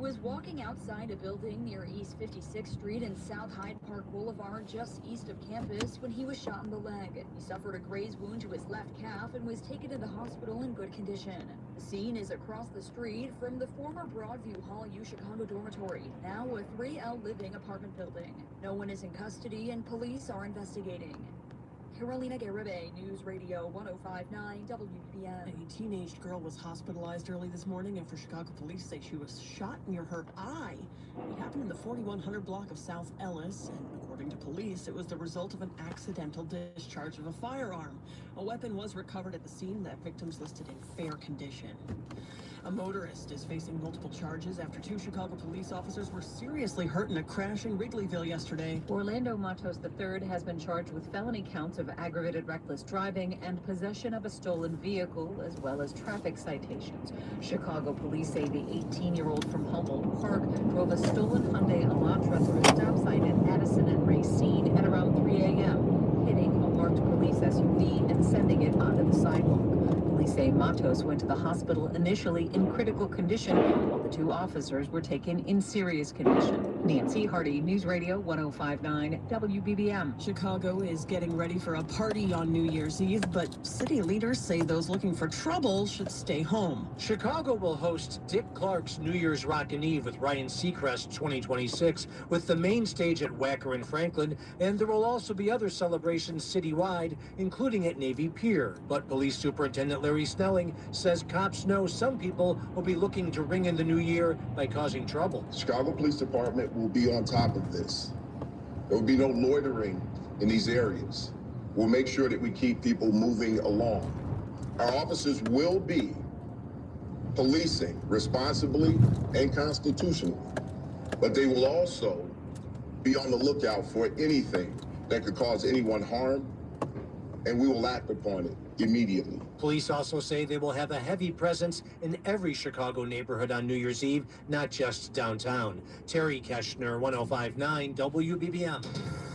was walking outside a building near East 56th Street and South Hyde Park Boulevard just east of campus when he was shot in the leg. He suffered a graze wound to his left calf and was taken to the hospital in good condition. The scene is across the street from the former Broadview Hall U Chicago dormitory, now a 3L living apartment building. No one is in custody and police are investigating. Carolina Garibay, News Radio 1059 WBBM. A teenage girl was hospitalized early this morning after Chicago police say she was shot near her eye. It happened in the 4100 block of South Ellis, and according to police, it was the result of an accidental discharge of a firearm. A weapon was recovered at the scene. That victim's listed in fair condition. A motorist is facing multiple charges after 2 Chicago police officers were seriously hurt in a crash in Wrigleyville yesterday. Orlando Matos III has been charged with felony counts of aggravated reckless driving and possession of a stolen vehicle, as well as traffic citations. Chicago police say the 18-year-old from Humboldt Park drove a stolen Hyundai Elantra through a stop sign at Addison and Racine at around 3 a.m., hitting a marked police SUV and sending it onto the sidewalk. Police say Matos went to the hospital initially in critical condition, while the 2 officers were taken in serious condition. Nancy Hardy, News Radio 1059 WBBM. Chicago is getting ready for a party on New Year's Eve, but city leaders say those looking for trouble should stay home. Chicago will host Dick Clark's New Year's Rockin' Eve with Ryan Seacrest 2026 with the main stage at Wacker and Franklin, and there will also be other celebrations citywide, including at Navy Pier. But Police Superintendent Larry Snelling says cops know some people will be looking to ring in the new year by causing trouble. Chicago Police Department will be on top of this. There will be no loitering in these areas. We'll make sure that we keep people moving along. Our officers will be policing responsibly and constitutionally, but they will also be on the lookout for anything that could cause anyone harm, and we will act upon it immediately. Police also say they will have a heavy presence in every Chicago neighborhood on New Year's Eve, not just downtown. Terry Keschner, 1059 WBBM.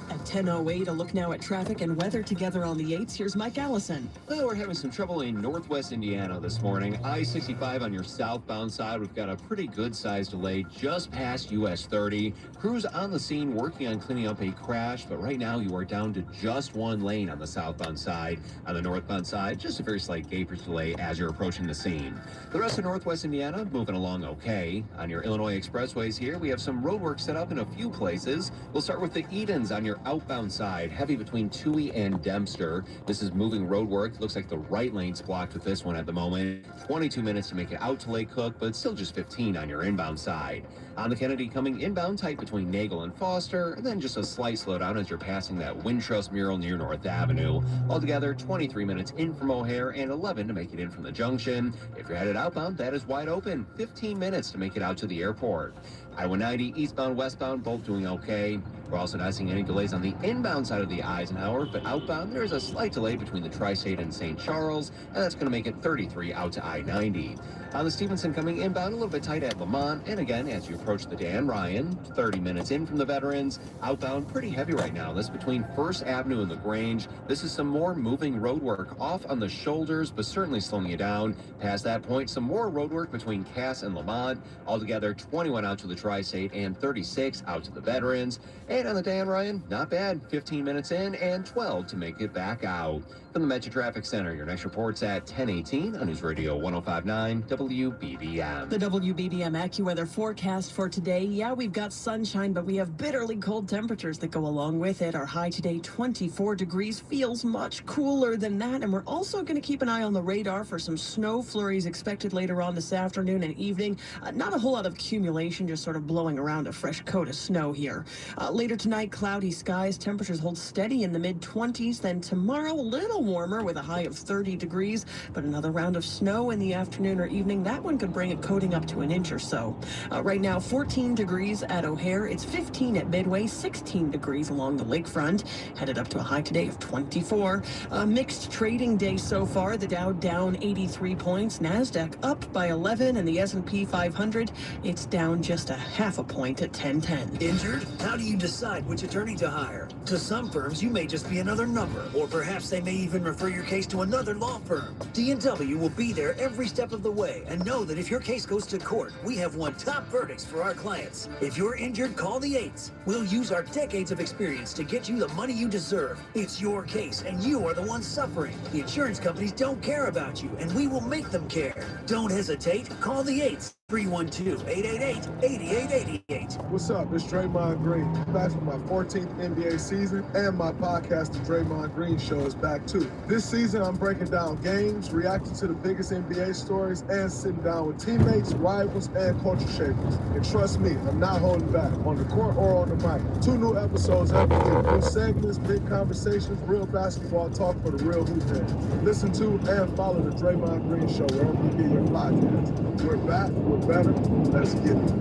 At 10:08, a look now at traffic and weather together on the 8s. Here's Mike Allison. Well, we're having some trouble in northwest Indiana this morning. I-65 on your southbound side. We've got a pretty good sized delay just past US 30. Crews on the scene working on cleaning up a crash, but right now you are down to just 1 lane on the southbound side. On the northbound side, just a very slight gauge delay as you're approaching the scene. The rest of northwest Indiana moving along okay. On your Illinois expressways here, we have some road work set up in a few places. We'll start with the Edens on your outbound side, heavy between Toohey and Dempster. This is moving road work. Looks like the right lane's blocked with this one at the moment. 22 minutes to make it out to Lake Cook, but still just 15 on your inbound side. On the Kennedy coming inbound, tight between Nagel and Foster, and then just a slight slowdown as you're passing that Wintrust mural near North Avenue. Altogether, 23 minutes in from O'Hare and 11 to make it in from the junction. If you're headed outbound, that is wide open. 15 minutes to make it out to the airport. I-190 eastbound, westbound, both doing okay. We're also not seeing any delays on the inbound side of the Eisenhower, but outbound, there is a slight delay between the Tri-State and St. Charles, and that's going to make it 33 out to I-90. On the Stevenson coming inbound, a little bit tight at Lamont, and again, as you approach the Dan Ryan, 30 minutes in from the Veterans. Outbound, pretty heavy right now. This between First Avenue and the Grange. This is some more moving road work off on the shoulders, but certainly slowing you down. Past that point, some more road work between Cass and Lamont. Altogether, 21 out to the Tri-State and 36 out to the Veterans. And on the Dan Ryan, not bad. 15 minutes in and 12 to make it back out. From the Metro Traffic Center, your next report's at 10:18 on News Radio 1059 WBBM. The WBBM AccuWeather forecast for today. Yeah, we've got sunshine, but we have bitterly cold temperatures that go along with it. Our high today, 24 degrees, feels much cooler than that. And we're also going to keep an eye on the radar for some snow flurries expected later on this afternoon and evening. Not a whole lot of accumulation, just sort of blowing around a fresh coat of snow here. Later tonight, cloudy skies, temperatures hold steady in the mid-20s. Then tomorrow, a little warmer with a high of 30 degrees, but another round of snow in the afternoon or evening. That one could bring it coating up to an inch or so. Right now, 14 degrees at O'Hare. It's 15 at Midway, 16 degrees along the lakefront. Headed up to a high today of 24. Mixed trading day so far. The Dow down 83 points, NASDAQ up by 11, and the S&P 500, it's down just a half a point at 1010. Injured? How do you decide which attorney to hire? To some firms, you may just be another number, or perhaps they may even even refer your case to another law firm. D&W will be there every step of the way, and know that if your case goes to court, we have won top verdicts for our clients. If you're injured, call the 8s. We'll use our decades of experience to get you the money you deserve. It's your case, and you are the one suffering. The insurance companies don't care about you, and we will make them care. Don't hesitate. Call the 8s. 312-888-8888. What's up? It's Draymond Green. Back for my 14th NBA season, and my podcast, The Draymond Green Show, is back too. This season, I'm breaking down games, reacting to the biggest NBA stories, and sitting down with teammates, rivals, and culture shapers. And trust me, I'm not holding back, on the court or on the mic. 2 new episodes every week. New segments, big conversations, real basketball talk for the real hoop fans. Listen to and follow The Draymond Green Show wherever you get your podcasts. We're back. We're better. Let's get it.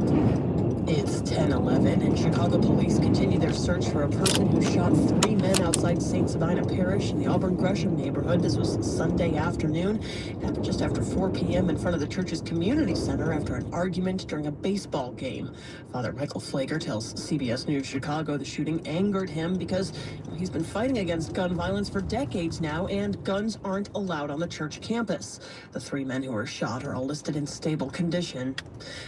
It's 10:11, and Chicago police continue their search for a person who shot 3 men outside St. Sabina Parish in the Auburn Gresham neighborhood. This was Sunday afternoon. It happened just after 4 p.m. in front of the church's community center after an argument during a baseball game. Father Michael Flager tells CBS News Chicago the shooting angered him because he's been fighting against gun violence for decades now, and guns aren't allowed on the church campus. The 3 men who were shot are all listed in stable condition.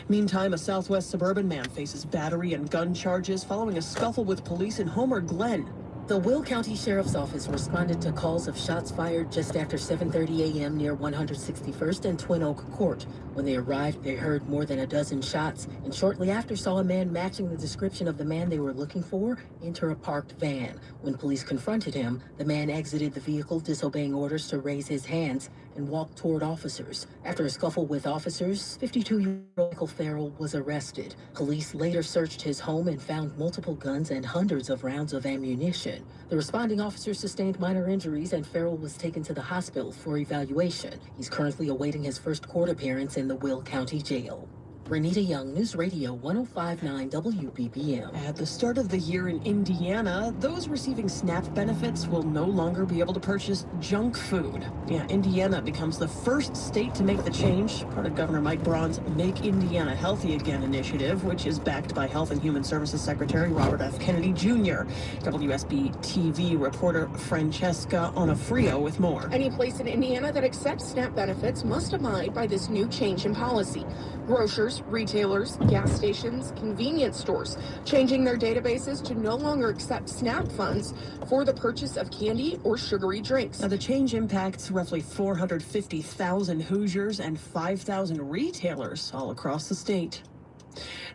Meantime, a southwest suburban man faces battery and gun charges following a scuffle with police in Homer Glen. The Will County Sheriff's Office responded to calls of shots fired just after 7:30 a.m. near 161st and Twin Oak Court. When they arrived, they heard more than a dozen shots, and shortly after saw a man matching the description of the man they were looking for enter a parked van. When police confronted him, the man exited the vehicle, disobeying orders to raise his hands, and walked toward officers. After a scuffle with officers, 52-year-old Michael Farrell was arrested. Police later searched his home and found multiple guns and hundreds of rounds of ammunition. The responding officers sustained minor injuries, and Farrell was taken to the hospital for evaluation. He's currently awaiting his first court appearance in the Will County Jail. Renita Young, News Radio 105.9 WBBM. At the start of the year in Indiana, those receiving SNAP benefits will no longer be able to purchase junk food. Yeah, Indiana becomes the first state to make the change, part of Governor Mike Braun's Make Indiana Healthy Again initiative, which is backed by Health and Human Services Secretary Robert F. Kennedy Jr. WSB TV reporter Francesca Onofrio with more. Any place in Indiana that accepts SNAP benefits must abide by this new change in policy. Grocers, retailers, gas stations, convenience stores changing their databases to no longer accept SNAP funds for the purchase of candy or sugary drinks. Now, the change impacts roughly 450,000 Hoosiers and 5,000 retailers all across the state.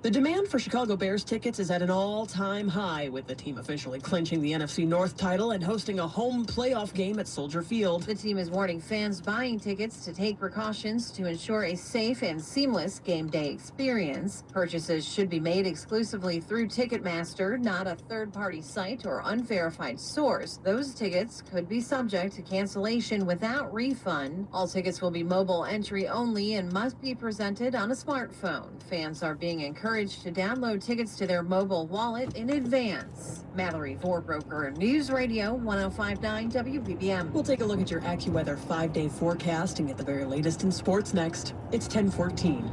The demand for Chicago Bears tickets is at an all-time high, with the team officially clinching the NFC North title and hosting a home playoff game at Soldier Field. The team is warning fans buying tickets to take precautions to ensure a safe and seamless game day experience. Purchases should be made exclusively through Ticketmaster, not a third-party site or unverified source. Those tickets could be subject to cancellation without refund. All tickets will be mobile entry only and must be presented on a smartphone. Fans are being encouraged to download tickets to their mobile wallet in advance. Mallory Vorbroker, News Radio 105.9 WBBM. We'll take a look at your AccuWeather 5-day forecast and get the very latest in sports next. It's 10:14.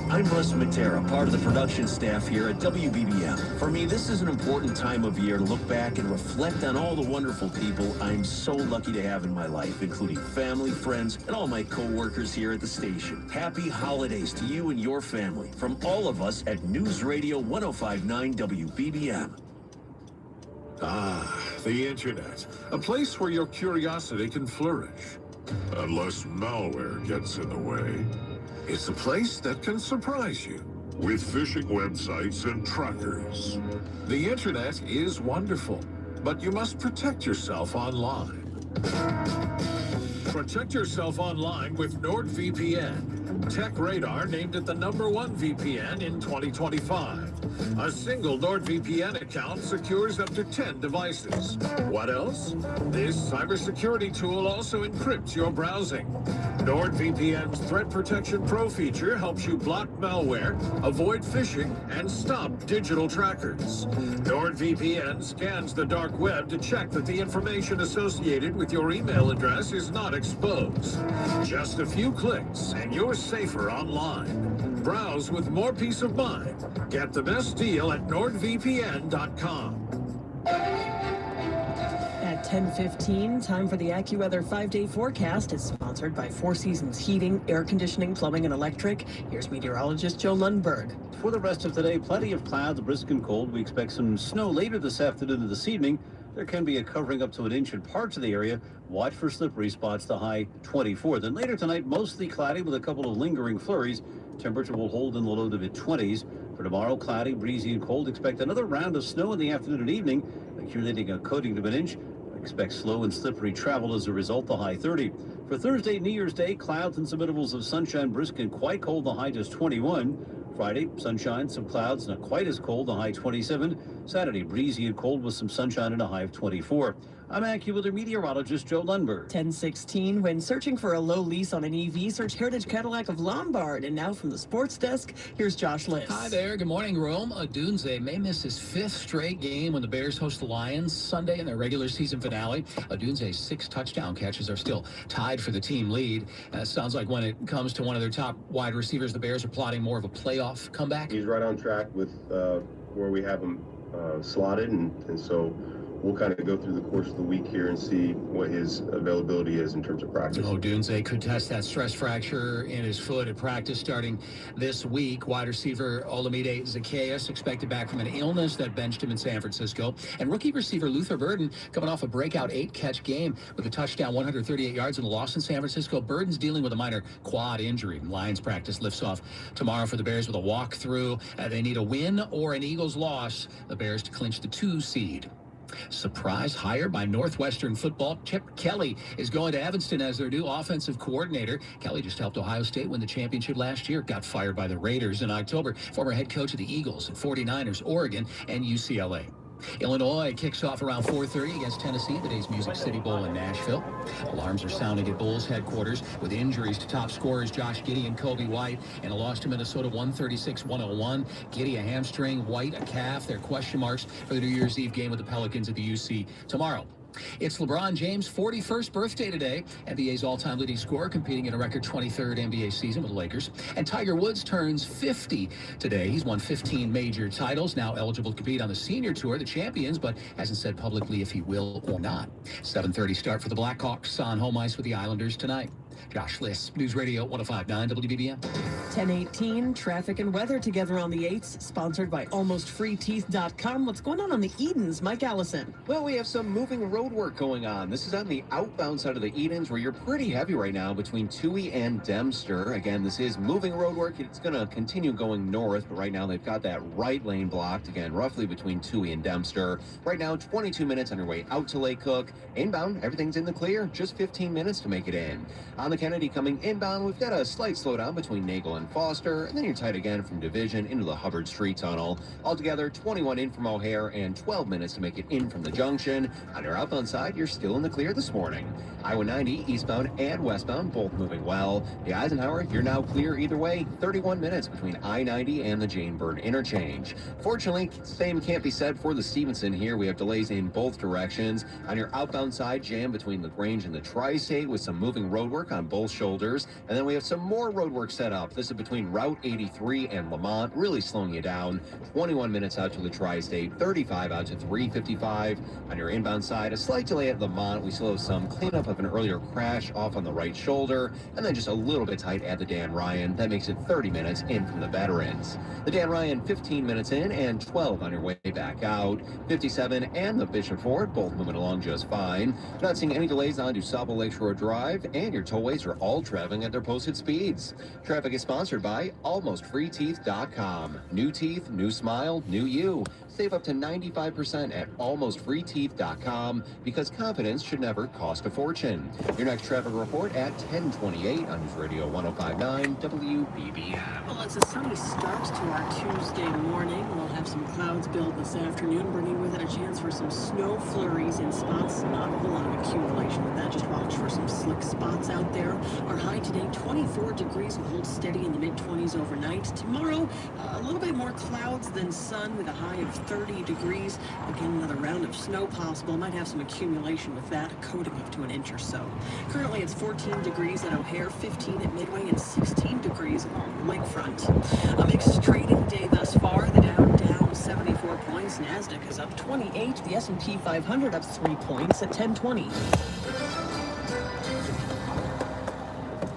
I'm Russ Matera, part of the production staff here at WBBM. For me, this is an important time of year to look back and reflect on all the wonderful people I'm so lucky to have in my life, including family, friends, and all my co-workers here at the station. Happy holidays to you and your family from all of us at News Radio 105.9 WBBM. Ah, the internet. A place where your curiosity can flourish. Unless malware gets in the way. It's a place that can surprise you. With phishing websites and trackers. The internet is wonderful, but you must protect yourself online. Protect yourself online with NordVPN. Tech Radar named it the #1 VPN in 2025. A single NordVPN account secures up to 10 devices. What else? This cybersecurity tool also encrypts your browsing. NordVPN's Threat Protection Pro feature helps you block malware, avoid phishing, and stop digital trackers. NordVPN scans the dark web to check that the information associated with your email address is not exposed. Just a few clicks and you're safer online. Browse with more peace of mind. Get the best deal at NordVPN.com. At 10:15, time for the AccuWeather 5-day forecast. It's sponsored by Four Seasons Heating, Air Conditioning, Plumbing, and Electric. Here's meteorologist Joe Lundberg. For the rest of today, plenty of clouds, brisk and cold. We expect some snow later this afternoon and this evening. There can be a covering up to an inch in parts of the area. Watch for slippery spots, the high 24. Then later tonight, mostly cloudy with a couple of lingering flurries. Temperature will hold in the low to mid-20s. For tomorrow, cloudy, breezy, and cold. Expect another round of snow in the afternoon and evening, accumulating a coating to an inch. Expect slow and slippery travel as a result, the high 30. For Thursday, New Year's Day, clouds and some intervals of sunshine, brisk and quite cold, the high just 21. Friday, sunshine, some clouds, not quite as cold, the high 27. Saturday, breezy and cold with some sunshine and a high of 24. I'm AccuWeather meteorologist Joe Lundberg. 10:16, when searching for a low lease on an EV, search Heritage Cadillac of Lombard. And now from the sports desk, here's Josh Liss. Hi there. Good morning, Rome. Odunze may miss his 5th straight game when the Bears host the Lions Sunday in their regular season finale. Odunze's 6 touchdown catches are still tied for the team lead. Sounds like when it comes to one of their top wide receivers, the Bears are plotting more of a playoff comeback. He's right on track with where we have him slotted, and so we'll kind of go through the course of the week here and see what his availability is in terms of practice. Odunze could test that stress fracture in his foot at practice starting this week. Wide receiver Olamide Zacchaeus expected back from an illness that benched him in San Francisco. And rookie receiver Luther Burden coming off a breakout 8-catch game with a touchdown, 138 yards, and a loss in San Francisco. Burden's dealing with a minor quad injury. Lions practice lifts off tomorrow for the Bears with a walkthrough. They need a win or an Eagles loss, the Bears to clinch the 2 seed. Surprise hire by Northwestern football. Chip Kelly is going to Evanston as their new offensive coordinator. Kelly just helped Ohio State win the championship last year. Got fired by the Raiders in October. Former head coach of the Eagles, 49ers, Oregon, and UCLA. Illinois kicks off around 4:30 against Tennessee, the day's Music City Bowl in Nashville. Alarms are sounding at Bulls headquarters with injuries to top scorers Josh Giddey and Kobe White, and a loss to Minnesota 136-101. Giddey a hamstring, White a calf. They're question marks for the New Year's Eve game with the Pelicans at the UC tomorrow. It's LeBron James' 41st birthday today. NBA's all-time leading scorer competing in a record 23rd NBA season with the Lakers. And Tiger Woods turns 50 today. He's won 15 major titles, now eligible to compete on the senior tour, the champions, but hasn't said publicly if he will or not. 7:30 start for the Blackhawks on home ice with the Islanders tonight. Josh Liss, News Radio 105.9 WBBM. 10:18, traffic and weather together on the 8s, sponsored by AlmostFreeTeeth.com. What's going on the Edens, Mike Allison? Well, we have some moving road work going on. This is on the outbound side of the Edens, where you're pretty heavy right now between Toohey and Dempster. Again, this is moving road work. It's going to continue going north, but right now they've got that right lane blocked, again, roughly between Toohey and Dempster. Right now, 22 minutes on your way out to Lake Cook. Inbound, everything's in the clear. Just 15 minutes to make it in. On the Kennedy coming inbound, we've got a slight slowdown between Nagel and Foster, and then you're tight again from Division into the Hubbard Street Tunnel. Altogether, 21 in from O'Hare and 12 minutes to make it in from the junction. On your outbound side, you're still in the clear this morning. I-90 eastbound and westbound, both moving well. The Eisenhower, you're now clear either way. 31 minutes between I-90 and the Jane Byrne interchange. Fortunately, same can't be said for the Stevenson here. We have delays in both directions. On your outbound side, jam between LaGrange and the Tri-State with some moving road work on both shoulders. And then we have some more road work set up. This is between Route 83 and Lamont, really slowing you down. 21 minutes out to the Tri-State, 35 out to 355. On your inbound side, a slight delay at Lamont. We still have some cleanup of an earlier crash off on the right shoulder, and then just a little bit tight at the Dan Ryan. That makes it 30 minutes in from the Veterans. The Dan Ryan, 15 minutes in and 12 on your way back out. 57 and the Bishop Ford, both moving along just fine. Not seeing any delays on DuSable Lakeshore Drive, and your tollways are all traveling at their posted speeds. Traffic is sponsored by AlmostFreeTeeth.com. New teeth, new smile, new you. Save up to 95% at AlmostFreeTeeth.com, because confidence should never cost a fortune. Your next traffic report at 10:28 on News Radio 105.9 WBBM. Well, it's a sunny start to our Tuesday morning. We'll have some clouds build this afternoon, bringing with it a chance for some snow flurries in spots. Not a whole lot of accumulation with that. Just watch for some slick spots out there. Our high today, 24 degrees, will hold steady in the mid-20s overnight. Tomorrow, a little bit more clouds than sun with a high of 30 degrees. Again, another round of snow possible. Might have some accumulation with that, a coating up to an inch or so. Currently, it's 14 degrees at O'Hare, 15 at Midway, and 16 degrees along the lakefront. A mixed trading day thus far. The Dow down 74 points. NASDAQ is up 20. 1028. The S&P 500 up 3 points at 1020.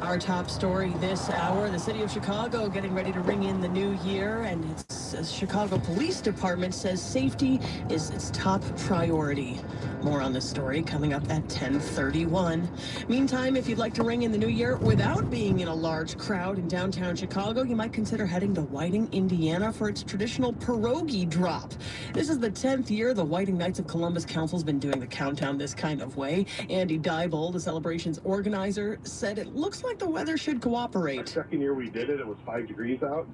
Our top story this hour, the city of Chicago getting ready to ring in the new year, and its Chicago Police Department says safety is its top priority. More on this story coming up at 10:31. Meantime, if you'd like to ring in the new year without being in a large crowd in downtown Chicago, you might consider heading to Whiting, Indiana for its traditional pierogi drop. This is the 10th year the Whiting Knights of Columbus Council's been doing the countdown this kind of way. Andy Dybel, the celebration's organizer, said it looks like the weather should cooperate. The second year we did it, it was 5 degrees out,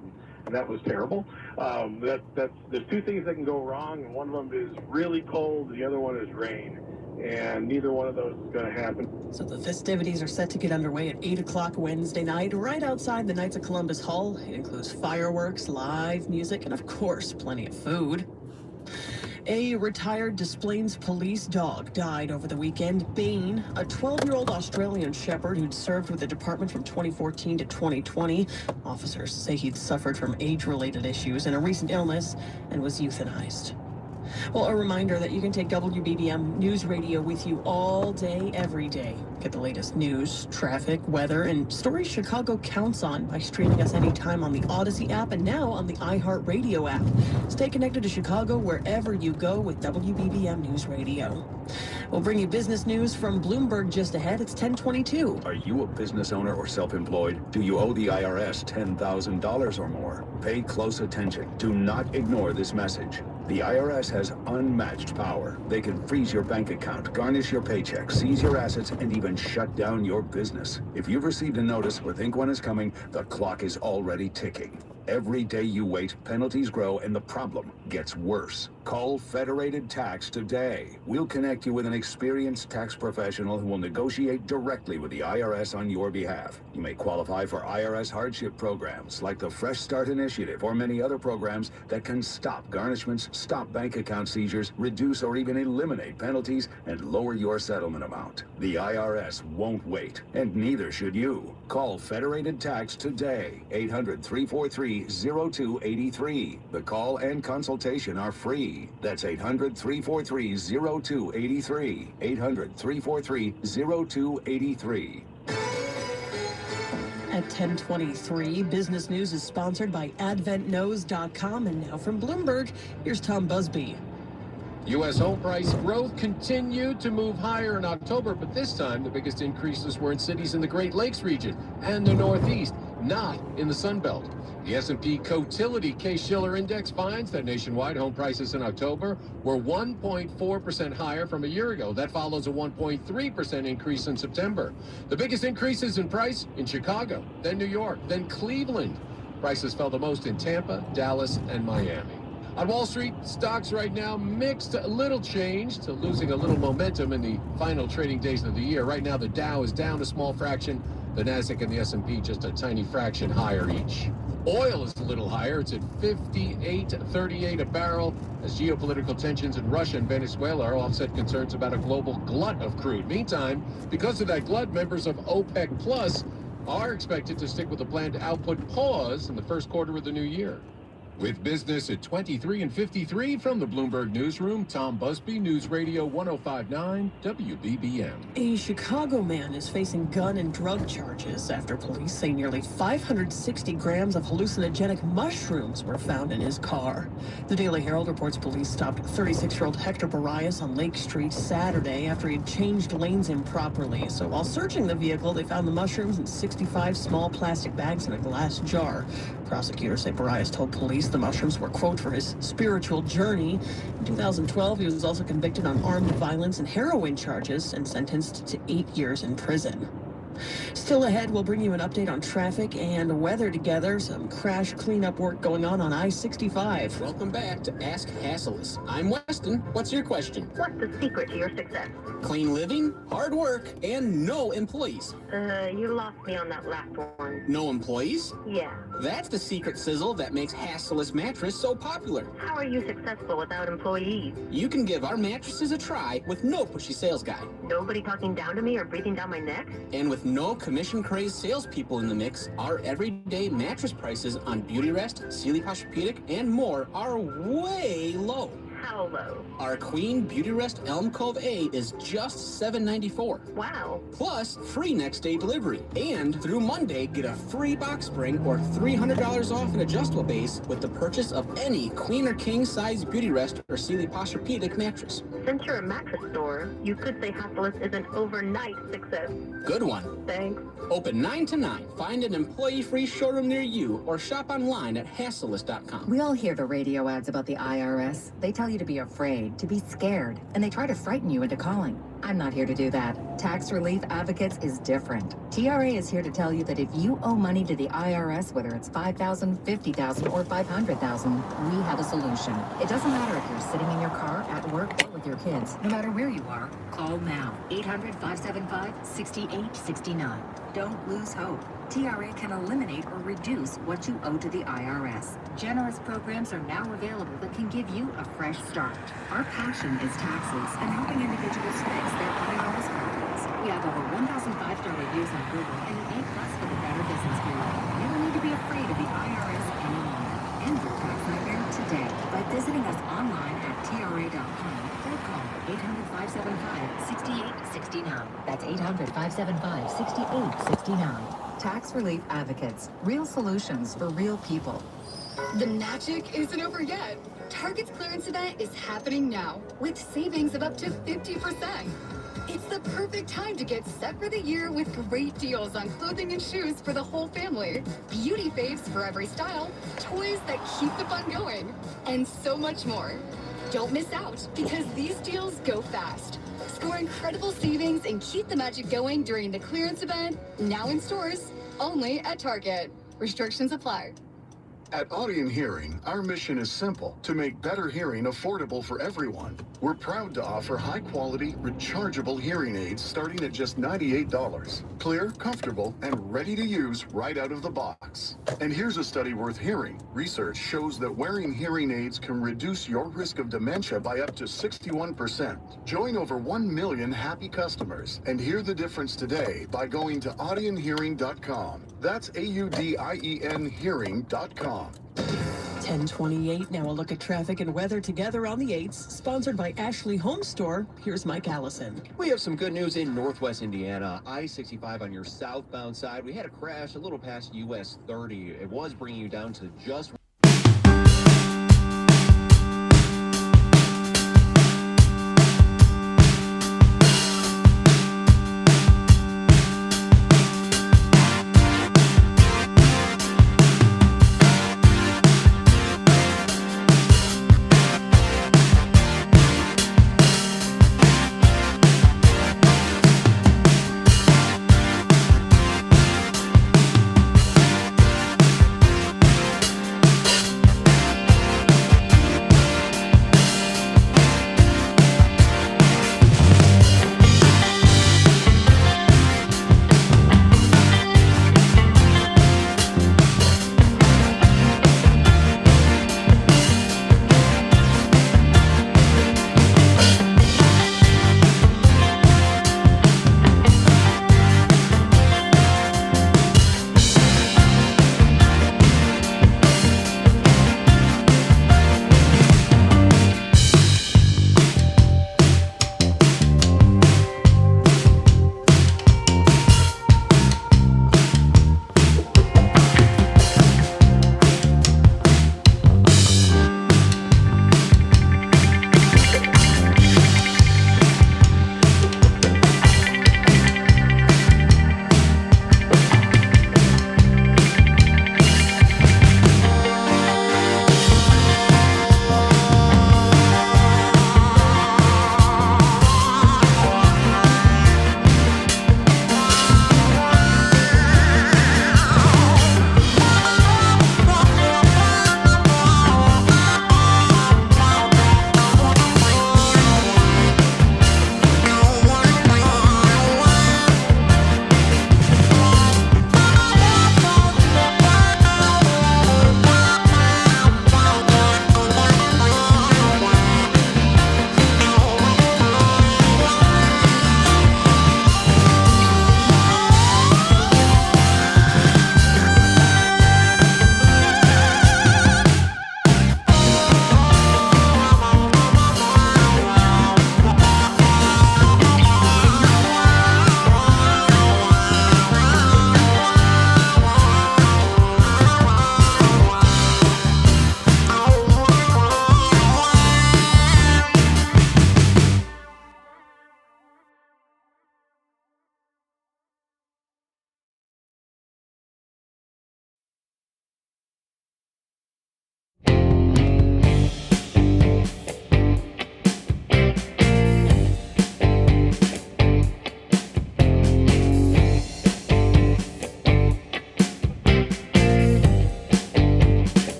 and that was terrible. There's two things that can go wrong, and one of them is really cold, the other one is rain, and neither one of those is going to happen. So the festivities are set to get underway at 8 o'clock Wednesday night, right outside the Knights of Columbus Hall. It includes fireworks, live music, and of course, plenty of food. A retired Des Plaines police dog died over the weekend. Bane, a 12-year-old Australian shepherd who'd served with the department from 2014 to 2020. Officers say he'd suffered from age-related issues and a recent illness and was euthanized. Well, a reminder that you can take WBBM News Radio with you all day, every day. Get the latest news, traffic, weather, and stories Chicago counts on by streaming us anytime on the Odyssey app and now on the iHeartRadio app. Stay connected to Chicago wherever you go with WBBM News Radio. We'll bring you business news from Bloomberg just ahead. It's 10:22. Are you a business owner or self-employed? Do you owe the IRS $10,000 or more? Pay close attention. Do not ignore this message. The IRS has unmatched power. They can freeze your bank account, garnish your paycheck, seize your assets, and even shut down your business. If you've received a notice or think one is coming, the clock is already ticking. Every day you wait, penalties grow and the problem gets worse. Call Federated Tax today. We'll connect you with an experienced tax professional who will negotiate directly with the IRS on your behalf. You may qualify for IRS hardship programs like the Fresh Start Initiative or many other programs that can stop garnishments, stop bank account seizures, reduce or even eliminate penalties, and lower your settlement amount. The IRS won't wait, and neither should you. Call Federated Tax today. 800-343-0283. The call and consultation are free. That's 800-343-0283. 800-343-0283. At 10:23, Business News is sponsored by AdventKnows.com. And now from Bloomberg, here's Tom Busby. U.S. home price growth continued to move higher in October, but this time the biggest increases were in cities in the Great Lakes region and the Northeast, not in the Sun Belt. The S&P Cotility Case-Shiller Index finds that nationwide home prices in October were 1.4% higher from a year ago. That follows a 1.3% increase in September. The biggest increases in price in Chicago, then New York, then Cleveland. Prices fell the most in Tampa, Dallas, and Miami. On Wall Street, stocks right now mixed, a little change to losing a little momentum in the final trading days of the year. Right now, the Dow is down a small fraction. The Nasdaq and the S&P just a tiny fraction higher each. Oil is a little higher. It's at $58.38 a barrel as geopolitical tensions in Russia and Venezuela are offset concerns about a global glut of crude. Meantime, because of that glut, members of OPEC Plus are expected to stick with the planned output pause in the first quarter of the new year. With business at 23 and 53 from the Bloomberg Newsroom, Tom Busby, News Radio 1059 WBBM. A Chicago man is facing gun and drug charges after police say nearly 560 grams of hallucinogenic mushrooms were found in his car. The Daily Herald reports police stopped 36-year-old Hector Barrias on Lake Street Saturday after he'd changed lanes improperly. So while searching the vehicle, they found the mushrooms in 65 small plastic bags in a glass jar. Prosecutors say Barrias told police the mushrooms were, quote, for his spiritual journey. In 2012, he was also convicted on armed violence and heroin charges and sentenced to 8 years in prison. Still ahead, we'll bring you an update on traffic and weather together. Some crash cleanup work going on I-65. Welcome back to Ask Hasselus. I'm Weston. What's your question? What's the secret to your success? Clean living, hard work, and no employees. You lost me on that last one. No employees? Yeah. That's the secret sizzle that makes Hasselus mattress so popular. How are you successful without employees? You can give our mattresses a try with no pushy sales guy. Nobody talking down to me or breathing down my neck? And with no commission-crazed salespeople in the mix, our everyday mattress prices on Beautyrest, Sealy Posturepedic, and more are way low. How low? Our Queen Beauty Rest Elm Cove A is just $7.94. Wow. Plus, free next day delivery. And through Monday, get a free box spring or $300 off an adjustable base with the purchase of any queen or king size Beauty Rest or Sealy Posturepedic mattress. Since you're a mattress store, you could say Hostelus is an overnight success. Good one. Thanks. Open 9 to 9. Find an employee-free showroom near you or shop online at Hostelus.com. We all hear the radio ads about the IRS. They tell you to be afraid, to be scared, and they try to frighten you into calling. I'm not here to do that. Tax Relief Advocates is different. TRA is here to tell you that if you owe money to the IRS, whether it's $5,000, $50,000, or $500,000, we have a solution. It doesn't matter if you're sitting in your car, at work, or with your kids. No matter where you are, call now. 800-575-6869. Don't lose hope. TRA can eliminate or reduce what you owe to the IRS. Generous programs are now available that can give you a fresh start. Our passion is taxes and helping individuals fix their IRS problems. We have over 1,000 5-star reviews on Google and an A+ for the Better Business Bureau. You don't need to be afraid of the IRS any longer. End your tax nightmare today by visiting us online at TRA.com or call 800-575-6869. That's 800-575-6869. Tax Relief Advocates. Real solutions for real people. The magic isn't over yet. Target's clearance event is happening now with savings of up to 50%. It's the perfect time to get set for the year with great deals on clothing and shoes for the whole family, beauty faves for every style, toys that keep the fun going, and so much more. Don't miss out because these deals go fast. Score incredible savings and keep the magic going during the clearance event, now in stores, only at Target. Restrictions apply. At Audion Hearing, our mission is simple: to make better hearing affordable for everyone. We're proud to offer high-quality, rechargeable hearing aids starting at just $98. Clear, comfortable, and ready to use right out of the box. And here's a study worth hearing. Research shows that wearing hearing aids can reduce your risk of dementia by up to 61%. Join over 1 million happy customers and hear the difference today by going to audionhearing.com. That's AUDIEN hearing.com. 10:28. Now a look at traffic and weather together on the 8s, sponsored by Ashley Home Store. Here's Mike Allison. We have some good news in Northwest Indiana. I-65 on your southbound side. We had a crash a little past US 30. It was bringing you down to just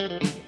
News.